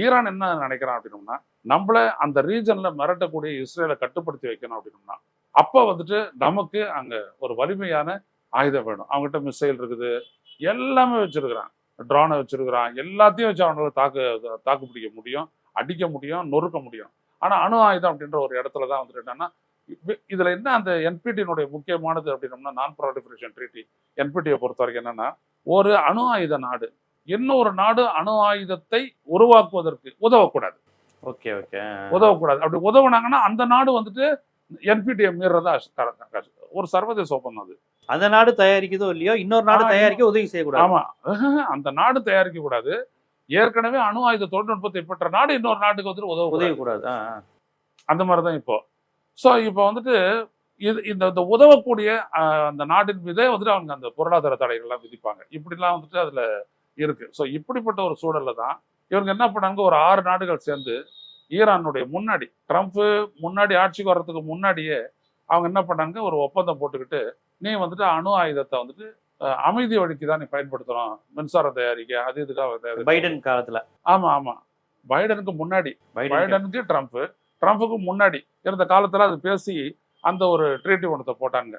Iran என்ன நினைக்கிறான் அப்படின்னோம்னா, நம்மள அந்த ரீஜன்ல மிரட்டக்கூடிய இஸ்ரேலை கட்டுப்படுத்தி வைக்கணும் அப்படின்னோம்னா, அப்ப வந்துட்டு நமக்கு அங்க ஒரு வலிமையான ஆயுதம் வேணும். அவங்ககிட்ட மிசைல் இருக்குது, எல்லாமே வச்சிருக்கிறான், ட்ரோனை வச்சிருக்கிறான், எல்லாத்தையும் வச்சு அவனால தாக்கு பிடிக்க முடியும், அடிக்க முடியும், நொறுக்க முடியும். ஆனா அணு ஆயுதம் அப்படின்ற ஒரு இடத்துல தான் வந்துட்டு என்னன்னா, இதுல என்ன அந்த என்பிடியினுடைய முக்கியமானது அப்படின்னோம்னா, நான் ப்ராலிஃபரேஷன் ட்ரீட்டி என்பிடியை பொறுத்த வரைக்கும் என்னன்னா, ஒரு அணு ஆயுத நாடு இன்னொரு நாடு அணு ஆயுதத்தை உருவாக்குவதற்கு உதவக்கூடாது. Okay okay. உதவக்கூடாது. அப்படி உதவுனாங்கன்னா அந்த நாடு வந்துட்டு என்பிடியை மீறதா ஒரு சர்வதேச ஒப்பந்தம் அது. அந்த நாடு தயாரிக்குதோ இல்லையோ இன்னொரு நாடு தயாரிக்க உதவி செய்யக்கூடாது. ஆமா, அந்த நாடு தயாரிக்க கூடாது. ஏற்கனவே அணு ஆயுத தொழில்நுட்பத்தை பெற்ற நாடு இன்னொரு நாட்டுக்கு வந்துட்டு உதவக்கூடாது. அந்த மாதிரிதான் இப்போ. ஸோ இப்போ வந்துட்டு இந்த உதவக்கூடிய அந்த நாட்டின் மீதே வந்துட்டு அவங்க அந்த பொருளாதார தடைகள்லாம் விதிப்பாங்க. இப்படிலாம் வந்துட்டு அதுல இருக்கு. ஸோ இப்படிப்பட்ட ஒரு சூழல்ல தான் இவங்க என்ன பண்ணாங்க, ஒரு 6 நாடுகள் சேர்ந்து ஈரானுடைய முன்னாடி ட்ரம்ப் முன்னாடி ஆட்சிக்கு வர்றதுக்கு முன்னாடியே அவங்க என்ன பண்ணாங்க, ஒரு ஒப்பந்தம் போட்டுக்கிட்டு, நீ வந்துட்டு அணு ஆயுதத்தை வந்துட்டு அமைதி வழிக்கு தான் நீ பயன்படுத்தணும், மின்சாரம் தயாரிக்க அது இதுக்காக. பைடன் காலத்துல. ஆமா ஆமா, பைடனுக்கு முன்னாடி, பைடனுக்கு ட்ரம்ப்புக்கு முன்னாடி இருந்த காலத்துல அது பேசி அந்த ஒரு ட்ரீட்டி ஒன்றத்தை போட்டாங்க.